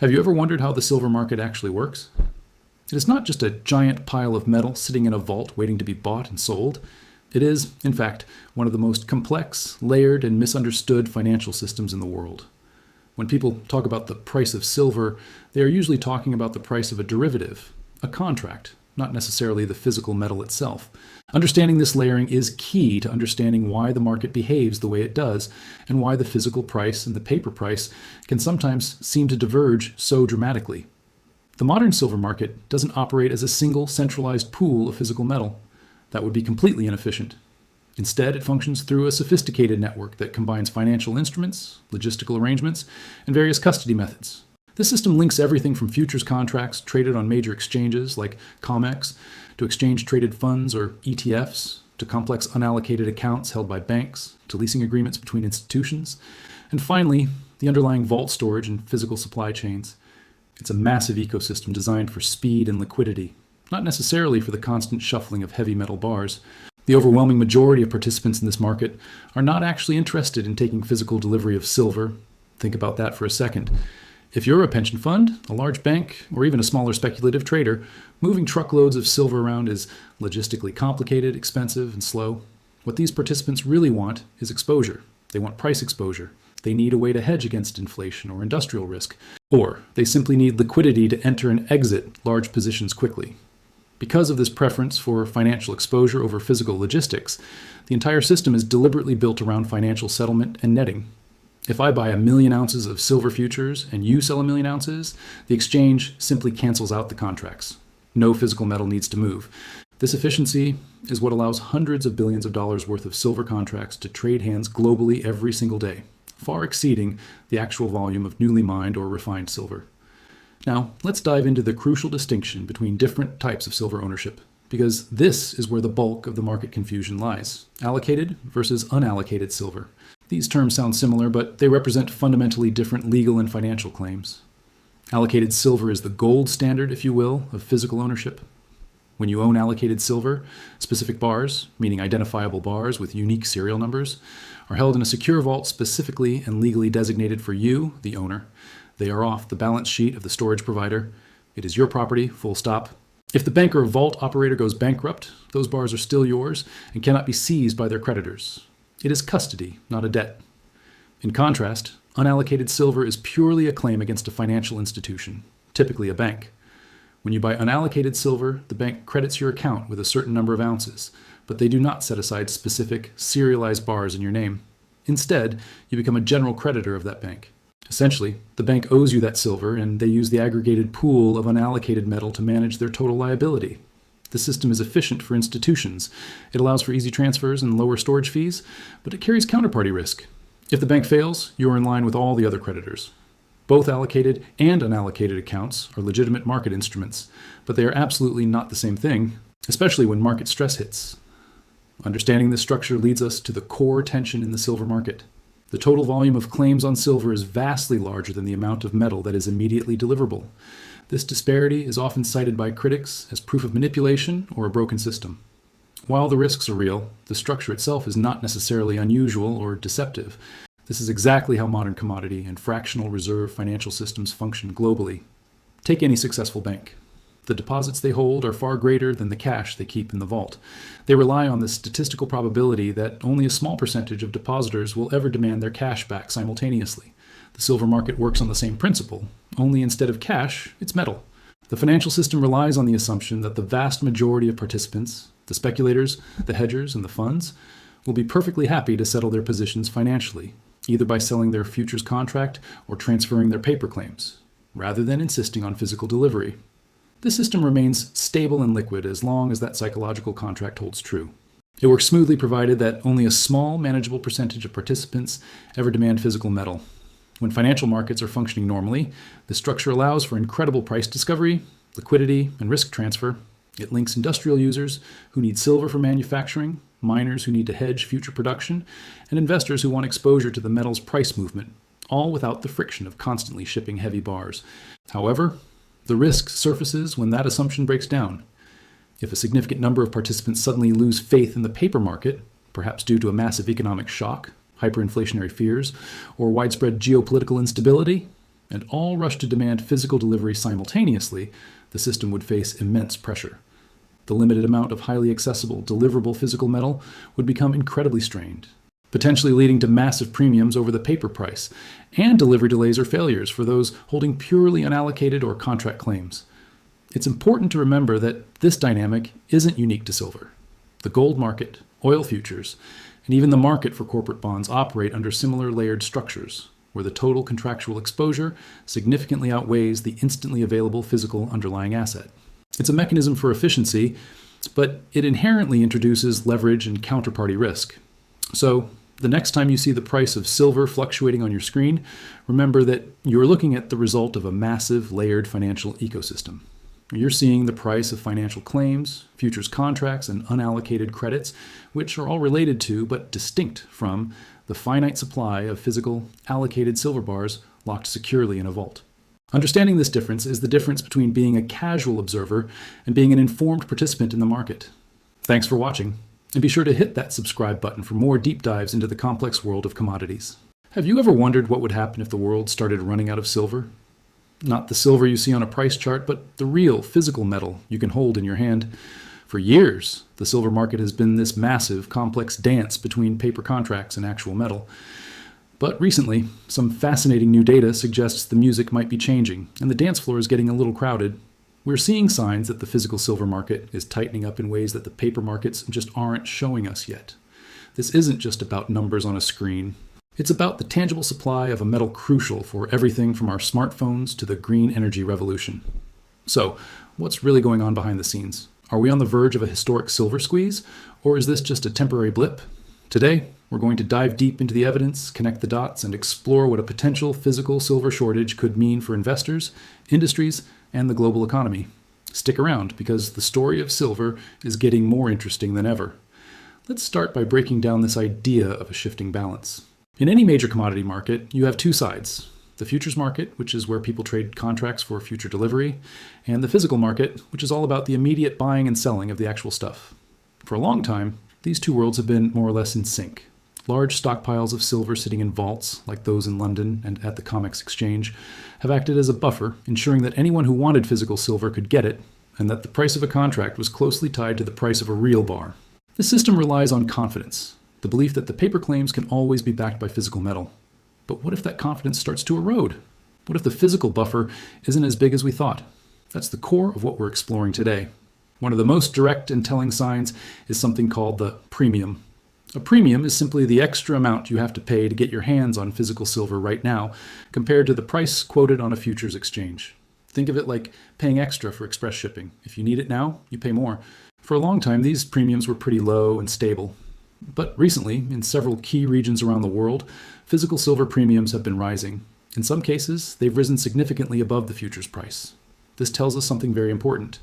Have you ever wondered how the silver market actually works? It is not just a giant pile of metal sitting in a vault waiting to be bought and sold. It is, in fact, one of the most complex, layered, and misunderstood financial systems in the world. When people talk about the price of silver, they are usually talking about the price of a derivative, a contract, not necessarily the physical metal itself. Understanding this layering is key to understanding why the market behaves the way it does, and why the physical price and the paper price can sometimes seem to diverge so dramatically. The modern silver market doesn't operate as a single centralized pool of physical metal. That would be completely inefficient. Instead, it functions through a sophisticated network that combines financial instruments, logistical arrangements, and various custody methods. This system links everything from futures contracts traded on major exchanges like COMEX, to exchange-traded funds or ETFs, to complex unallocated accounts held by banks, to leasing agreements between institutions, and finally, the underlying vault storage and physical supply chains. It's a massive ecosystem designed for speed and liquidity, not necessarily for the constant shuffling of heavy metal bars. The overwhelming majority of participants in this market are not actually interested in taking physical delivery of silver. Think about that for a second. If you're a pension fund, a large bank, or even a smaller speculative trader, moving truckloads of silver around is logistically complicated, expensive, and slow. What these participants really want is exposure. They want price exposure. They need a way to hedge against inflation or industrial risk. Or they simply need liquidity to enter and exit large positions quickly. Because of this preference for financial exposure over physical logistics, the entire system is deliberately built around financial settlement and netting. If I buy 1 million ounces of silver futures and you sell 1 million ounces, the exchange simply cancels out the contracts. No physical metal needs to move. This efficiency is what allows hundreds of billions of dollars worth of silver contracts to trade hands globally every single day, far exceeding the actual volume of newly mined or refined silver. Now, let's dive into the crucial distinction between different types of silver ownership, because this is where the bulk of the market confusion lies: allocated versus unallocated silver. These terms sound similar, but they represent fundamentally different legal and financial claims. Allocated silver is the gold standard, if you will, of physical ownership. When you own allocated silver, specific bars, meaning identifiable bars with unique serial numbers, are held in a secure vault specifically and legally designated for you, the owner. They are off the balance sheet of the storage provider. It is your property, full stop. If the bank or vault operator goes bankrupt, those bars are still yours and cannot be seized by their creditors. It is custody, not a debt. In contrast, unallocated silver is purely a claim against a financial institution, typically a bank. When you buy unallocated silver, the bank credits your account with a certain number of ounces, but they do not set aside specific, serialized bars in your name. Instead, you become a general creditor of that bank. Essentially, the bank owes you that silver, and they use the aggregated pool of unallocated metal to manage their total liability. The system is efficient for institutions. It allows for easy transfers and lower storage fees, but it carries counterparty risk. If the bank fails, you are in line with all the other creditors. Both allocated and unallocated accounts are legitimate market instruments, but they are absolutely not the same thing, especially when market stress hits. Understanding this structure leads us to the core tension in the silver market. The total volume of claims on silver is vastly larger than the amount of metal that is immediately deliverable. This disparity is often cited by critics as proof of manipulation or a broken system. While the risks are real, the structure itself is not necessarily unusual or deceptive. This is exactly how modern commodity and fractional reserve financial systems function globally. Take any successful bank. The deposits they hold are far greater than the cash they keep in the vault. They rely on the statistical probability that only a small percentage of depositors will ever demand their cash back simultaneously. The silver market works on the same principle, only instead of cash, it's metal. The financial system relies on the assumption that the vast majority of participants, the speculators, the hedgers, and the funds, will be perfectly happy to settle their positions financially, either by selling their futures contract or transferring their paper claims, rather than insisting on physical delivery. This system remains stable and liquid as long as that psychological contract holds true. It works smoothly provided that only a small, manageable percentage of participants ever demand physical metal. When financial markets are functioning normally, the structure allows for incredible price discovery, liquidity, and risk transfer. It links industrial users who need silver for manufacturing, miners who need to hedge future production, and investors who want exposure to the metal's price movement, all without the friction of constantly shipping heavy bars. However, the risk surfaces when that assumption breaks down. If a significant number of participants suddenly lose faith in the paper market, perhaps due to a massive economic shock, hyperinflationary fears, or widespread geopolitical instability, and all rushed to demand physical delivery simultaneously, the system would face immense pressure. The limited amount of highly accessible, deliverable physical metal would become incredibly strained, potentially leading to massive premiums over the paper price, and delivery delays or failures for those holding purely unallocated or contract claims. It's important to remember that this dynamic isn't unique to silver. The gold market, oil futures, and even the market for corporate bonds operate under similar layered structures, where the total contractual exposure significantly outweighs the instantly available physical underlying asset. It's a mechanism for efficiency, but it inherently introduces leverage and counterparty risk. So, the next time you see the price of silver fluctuating on your screen, remember that you're looking at the result of a massive layered financial ecosystem. You're seeing the price of financial claims, futures contracts, and unallocated credits, which are all related to, but distinct from, the finite supply of physical, allocated silver bars locked securely in a vault. Understanding this difference is the difference between being a casual observer and being an informed participant in the market. Thanks for watching, and be sure to hit that subscribe button for more deep dives into the complex world of commodities. Have you ever wondered what would happen if the world started running out of silver? Not the silver you see on a price chart, but the real physical metal you can hold in your hand. For years, the silver market has been this massive, complex dance between paper contracts and actual metal. But recently, some fascinating new data suggests the music might be changing, and the dance floor is getting a little crowded. We're seeing signs that the physical silver market is tightening up in ways that the paper markets just aren't showing us yet. This isn't just about numbers on a screen. It's about the tangible supply of a metal crucial for everything from our smartphones to the green energy revolution. So, what's really going on behind the scenes? Are we on the verge of a historic silver squeeze, or is this just a temporary blip? Today, we're going to dive deep into the evidence, connect the dots, and explore what a potential physical silver shortage could mean for investors, industries, and the global economy. Stick around, because the story of silver is getting more interesting than ever. Let's start by breaking down this idea of a shifting balance. In any major commodity market, you have two sides. The futures market, which is where people trade contracts for future delivery, and the physical market, which is all about the immediate buying and selling of the actual stuff. For a long time, these two worlds have been more or less in sync. Large stockpiles of silver sitting in vaults, like those in London and at the COMEX exchange, have acted as a buffer, ensuring that anyone who wanted physical silver could get it, and that the price of a contract was closely tied to the price of a real bar. This system relies on confidence, the belief that the paper claims can always be backed by physical metal. But what if that confidence starts to erode? What if the physical buffer isn't as big as we thought? That's the core of what we're exploring today. One of the most direct and telling signs is something called the premium. A premium is simply the extra amount you have to pay to get your hands on physical silver right now, compared to the price quoted on a futures exchange. Think of it like paying extra for express shipping. If you need it now, you pay more. For a long time, these premiums were pretty low and stable. But recently, in several key regions around the world, physical silver premiums have been rising. In some cases, they've risen significantly above the futures price. This tells us something very important.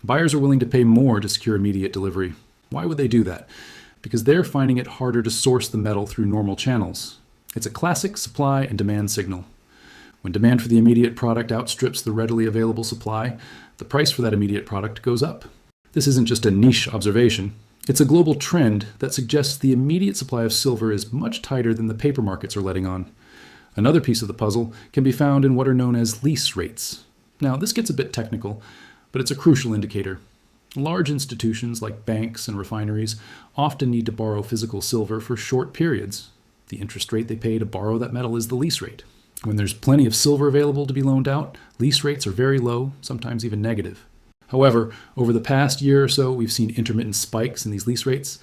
Buyers are willing to pay more to secure immediate delivery. Why would they do that? Because they're finding it harder to source the metal through normal channels. It's a classic supply and demand signal. When demand for the immediate product outstrips the readily available supply, the price for that immediate product goes up. This isn't just a niche observation. It's a global trend that suggests the immediate supply of silver is much tighter than the paper markets are letting on. Another piece of the puzzle can be found in what are known as lease rates. Now, this gets a bit technical, but it's a crucial indicator. Large institutions like banks and refineries often need to borrow physical silver for short periods. The interest rate they pay to borrow that metal is the lease rate. When there's plenty of silver available to be loaned out, lease rates are very low, sometimes even negative. However, over the past year or so, we've seen intermittent spikes in these lease rates.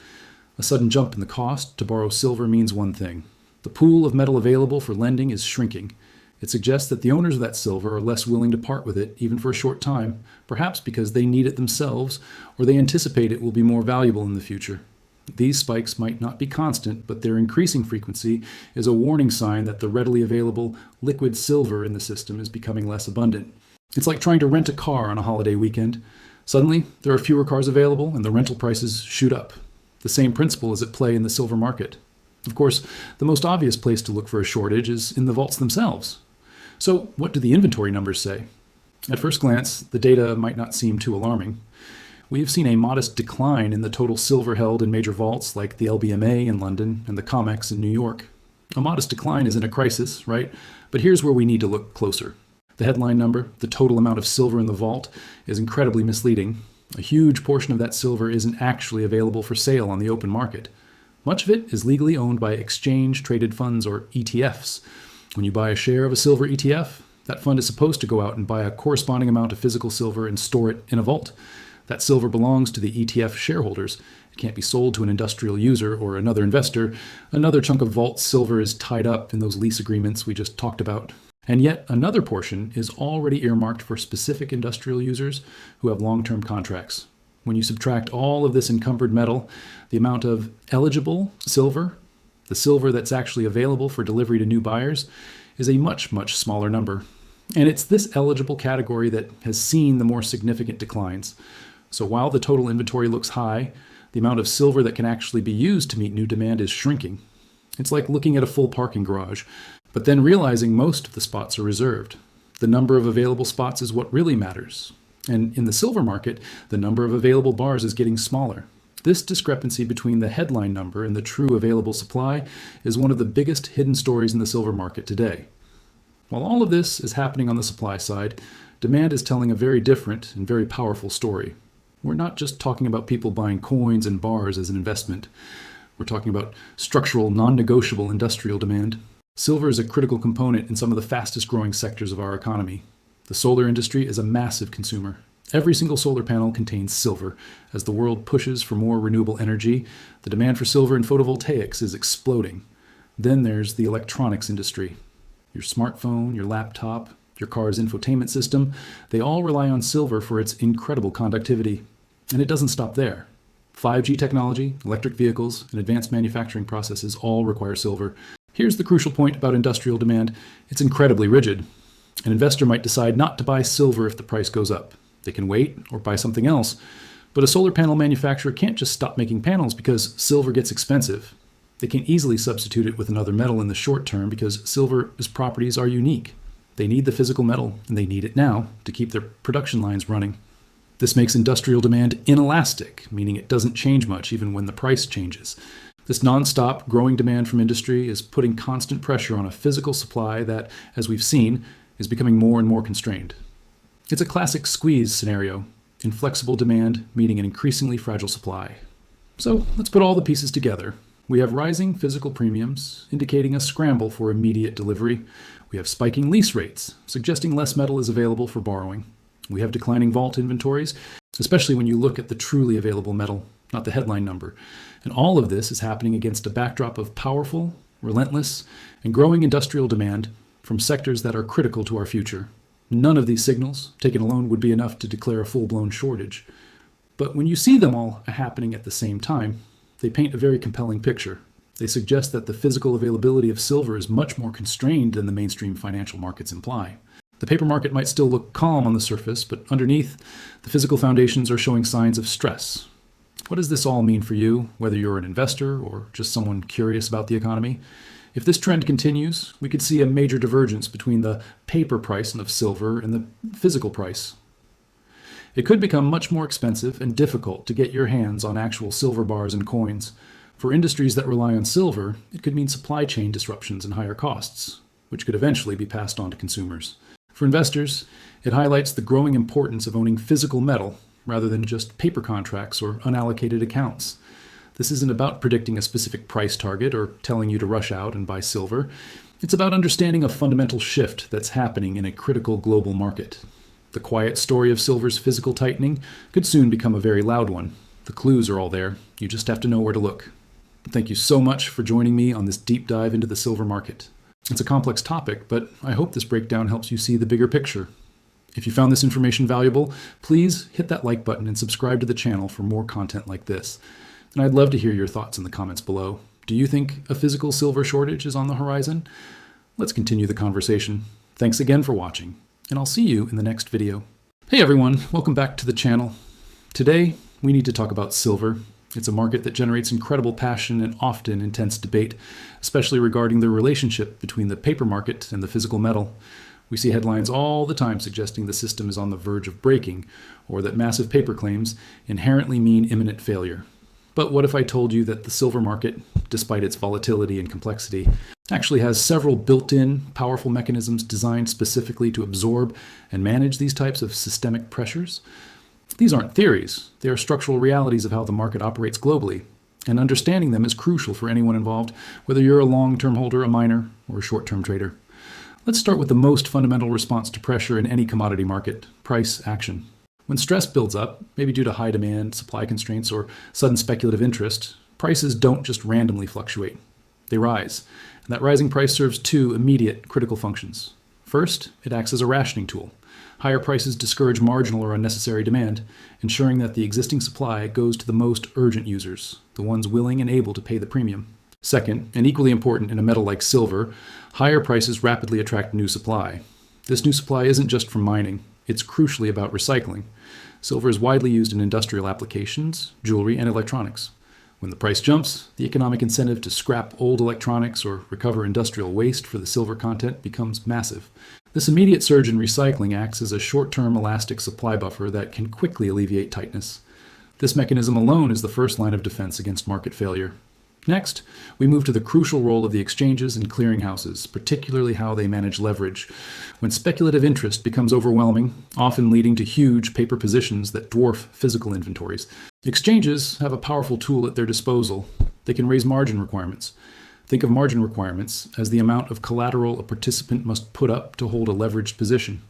A sudden jump in the cost to borrow silver means one thing. The pool of metal available for lending is shrinking. It suggests that the owners of that silver are less willing to part with it, even for a short time, perhaps because they need it themselves or they anticipate it will be more valuable in the future. These spikes might not be constant, but their increasing frequency is a warning sign that the readily available liquid silver in the system is becoming less abundant. It's like trying to rent a car on a holiday weekend. Suddenly, there are fewer cars available and the rental prices shoot up. The same principle is at play in the silver market. Of course, the most obvious place to look for a shortage is in the vaults themselves. So, what do the inventory numbers say? At first glance, the data might not seem too alarming. We have seen a modest decline in the total silver held in major vaults like the LBMA in London and the COMEX in New York. A modest decline isn't a crisis, right? But here's where we need to look closer. The headline number, the total amount of silver in the vault, is incredibly misleading. A huge portion of that silver isn't actually available for sale on the open market. Much of it is legally owned by exchange-traded funds, or ETFs. When you buy a share of a silver ETF, that fund is supposed to go out and buy a corresponding amount of physical silver and store it in a vault. That silver belongs to the ETF shareholders. It can't be sold to an industrial user or another investor. Another chunk of vault silver is tied up in those lease agreements we just talked about. And yet another portion is already earmarked for specific industrial users who have long-term contracts. When you subtract all of this encumbered metal, the amount of eligible silver, the silver that's actually available for delivery to new buyers, is a much, much smaller number. And it's this eligible category that has seen the more significant declines. So while the total inventory looks high, the amount of silver that can actually be used to meet new demand is shrinking. It's like looking at a full parking garage, but then realizing most of the spots are reserved. The number of available spots is what really matters. And in the silver market, the number of available bars is getting smaller. This discrepancy between the headline number and the true available supply is one of the biggest hidden stories in the silver market today. While all of this is happening on the supply side, demand is telling a very different and very powerful story. We're not just talking about people buying coins and bars as an investment. We're talking about structural, non-negotiable industrial demand. Silver is a critical component in some of the fastest growing sectors of our economy. The solar industry is a massive consumer. Every single solar panel contains silver. As the world pushes for more renewable energy, the demand for silver in photovoltaics is exploding. Then there's the electronics industry. Your smartphone, your laptop, your car's infotainment system, they all rely on silver for its incredible conductivity. And it doesn't stop there. 5G technology, electric vehicles, and advanced manufacturing processes all require silver. Here's the crucial point about industrial demand. It's incredibly rigid. An investor might decide not to buy silver if the price goes up. They can wait or buy something else. But a solar panel manufacturer can't just stop making panels because silver gets expensive. They can easily substitute it with another metal in the short term because silver's properties are unique. They need the physical metal, and they need it now to keep their production lines running. This makes industrial demand inelastic, meaning it doesn't change much even when the price changes. This non-stop growing demand from industry is putting constant pressure on a physical supply that, as we've seen, is becoming more and more constrained. It's a classic squeeze scenario, inflexible demand meeting an increasingly fragile supply. So let's put all the pieces together. We have rising physical premiums, indicating a scramble for immediate delivery. We have spiking lease rates, suggesting less metal is available for borrowing. We have declining vault inventories, especially when you look at the truly available metal, not the headline number. And all of this is happening against a backdrop of powerful, relentless, and growing industrial demand from sectors that are critical to our future. None of these signals, taken alone, would be enough to declare a full-blown shortage. But when you see them all happening at the same time, they paint a very compelling picture. They suggest that the physical availability of silver is much more constrained than the mainstream financial markets imply. The paper market might still look calm on the surface, but underneath, the physical foundations are showing signs of stress. What does this all mean for you, whether you're an investor or just someone curious about the economy? If this trend continues, we could see a major divergence between the paper price of silver and the physical price. It could become much more expensive and difficult to get your hands on actual silver bars and coins. For industries that rely on silver, it could mean supply chain disruptions and higher costs, which could eventually be passed on to consumers. For investors, it highlights the growing importance of owning physical metal rather than just paper contracts or unallocated accounts. This isn't about predicting a specific price target or telling you to rush out and buy silver. It's about understanding a fundamental shift that's happening in a critical global market. The quiet story of silver's physical tightening could soon become a very loud one. The clues are all there. You just have to know where to look. Thank you so much for joining me on this deep dive into the silver market. It's a complex topic, but I hope this breakdown helps you see the bigger picture. If you found this information valuable, please hit that like button and subscribe to the channel for more content like this. And I'd love to hear your thoughts in the comments below. Do you think a physical silver shortage is on the horizon? Let's continue the conversation. Thanks again for watching, and I'll see you in the next video. Hey everyone, welcome back to the channel. Today, we need to talk about silver. It's a market that generates incredible passion and often intense debate, especially regarding the relationship between the paper market and the physical metal. We see headlines all the time suggesting the system is on the verge of breaking, or that massive paper claims inherently mean imminent failure. But what if I told you that the silver market, despite its volatility and complexity, actually has several built-in powerful mechanisms designed specifically to absorb and manage these types of systemic pressures. These aren't theories, they are structural realities of how the market operates globally, and understanding them is crucial for anyone involved, whether you're a long-term holder, a miner, or a short-term trader. Let's start with the most fundamental response to pressure in any commodity market: price action. When stress builds up, maybe due to high demand, supply constraints, or sudden speculative interest, prices don't just randomly fluctuate. They rise, and that rising price serves two immediate critical functions. First, it acts as a rationing tool. Higher prices discourage marginal or unnecessary demand, ensuring that the existing supply goes to the most urgent users, the ones willing and able to pay the premium. Second, and equally important in a metal like silver, higher prices rapidly attract new supply. This new supply isn't just from mining, it's crucially about recycling. Silver is widely used in industrial applications, jewelry, and electronics. When the price jumps, the economic incentive to scrap old electronics or recover industrial waste for the silver content becomes massive. This immediate surge in recycling acts as a short-term elastic supply buffer that can quickly alleviate tightness. This mechanism alone is the first line of defense against market failure. Next, we move to the crucial role of the exchanges and clearinghouses, particularly how they manage leverage. When speculative interest becomes overwhelming, often leading to huge paper positions that dwarf physical inventories, exchanges have a powerful tool at their disposal. They can raise margin requirements. Think of margin requirements as the amount of collateral a participant must put up to hold a leveraged position.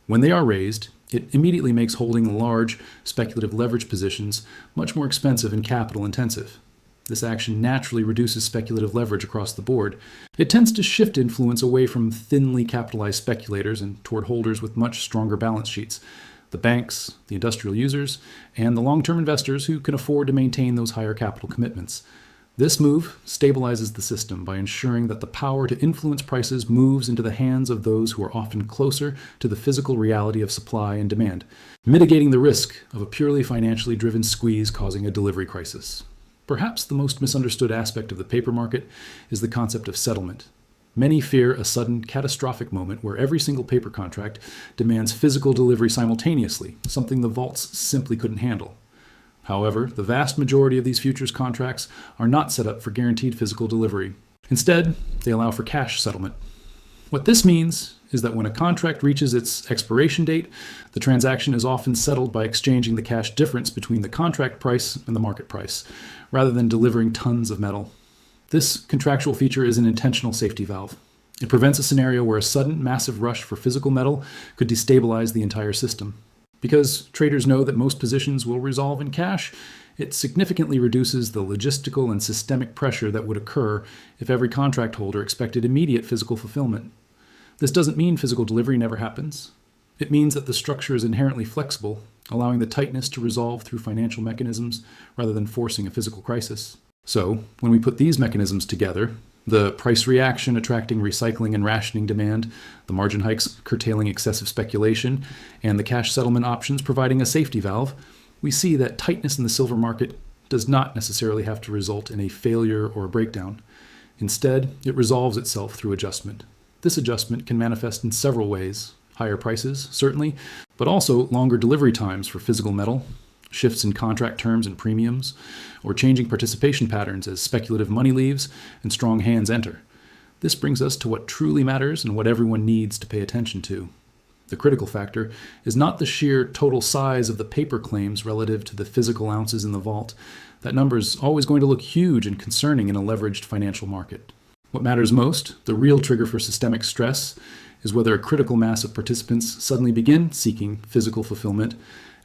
When they are raised, it immediately makes holding large, speculative leverage positions much more expensive and capital intensive. This action naturally reduces speculative leverage across the board. It tends to shift influence away from thinly capitalized speculators and toward holders with much stronger balance sheets: the banks, the industrial users, and the long-term investors who can afford to maintain those higher capital commitments. This move stabilizes the system by ensuring that the power to influence prices moves into the hands of those who are often closer to the physical reality of supply and demand, mitigating the risk of a purely financially driven squeeze causing a delivery crisis. Perhaps the most misunderstood aspect of the paper market is the concept of settlement. Many fear a sudden, catastrophic moment where every single paper contract demands physical delivery simultaneously, something the vaults simply couldn't handle. However, the vast majority of these futures contracts are not set up for guaranteed physical delivery. Instead, they allow for cash settlement. What this means is that when a contract reaches its expiration date, the transaction is often settled by exchanging the cash difference between the contract price and the market price, rather than delivering tons of metal. This contractual feature is an intentional safety valve. It prevents a scenario where a sudden, massive rush for physical metal could destabilize the entire system. Because traders know that most positions will resolve in cash, it significantly reduces the logistical and systemic pressure that would occur if every contract holder expected immediate physical fulfillment. This doesn't mean physical delivery never happens. It means that the structure is inherently flexible, allowing the tightness to resolve through financial mechanisms rather than forcing a physical crisis. So, when we put these mechanisms together, the price reaction attracting recycling and rationing demand, the margin hikes curtailing excessive speculation, and the cash settlement options providing a safety valve, we see that tightness in the silver market does not necessarily have to result in a failure or a breakdown. Instead, it resolves itself through adjustment. This adjustment can manifest in several ways: higher prices, certainly, but also longer delivery times for physical metal, shifts in contract terms and premiums, or changing participation patterns as speculative money leaves and strong hands enter. This brings us to what truly matters and what everyone needs to pay attention to. The critical factor is not the sheer total size of the paper claims relative to the physical ounces in the vault. That number is always going to look huge and concerning in a leveraged financial market. What matters most, the real trigger for systemic stress, is whether a critical mass of participants suddenly begin seeking physical fulfillment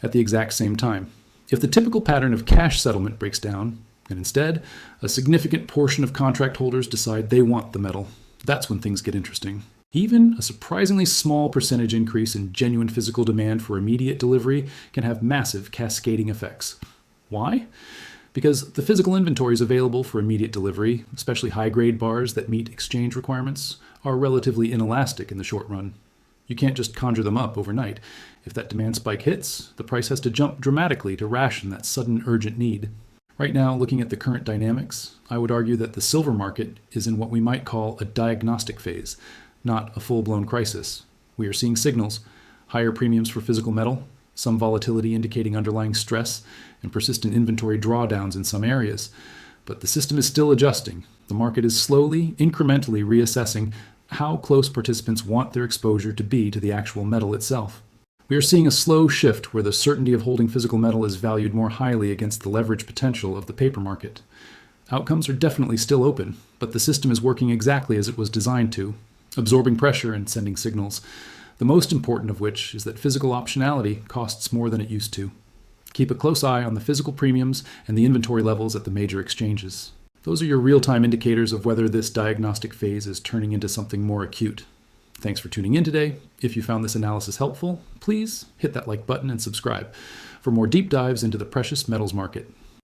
at the exact same time. If the typical pattern of cash settlement breaks down, and instead, a significant portion of contract holders decide they want the metal, that's when things get interesting. Even a surprisingly small percentage increase in genuine physical demand for immediate delivery can have massive cascading effects. Why? Because the physical inventories available for immediate delivery, especially high-grade bars that meet exchange requirements, are relatively inelastic in the short run. You can't just conjure them up overnight. If that demand spike hits, the price has to jump dramatically to ration that sudden urgent need. Right now, looking at the current dynamics, I would argue that the silver market is in what we might call a diagnostic phase, not a full-blown crisis. We are seeing signals: higher premiums for physical metal, some volatility indicating underlying stress, and persistent inventory drawdowns in some areas. But the system is still adjusting. The market is slowly, incrementally reassessing how close participants want their exposure to be to the actual metal itself. We are seeing a slow shift where the certainty of holding physical metal is valued more highly against the leverage potential of the paper market. Outcomes are definitely still open, but the system is working exactly as it was designed to, absorbing pressure and sending signals, the most important of which is that physical optionality costs more than it used to. Keep a close eye on the physical premiums and the inventory levels at the major exchanges. Those are your real-time indicators of whether this diagnostic phase is turning into something more acute. Thanks for tuning in today. If you found this analysis helpful, please hit that like button and subscribe for more deep dives into the precious metals market.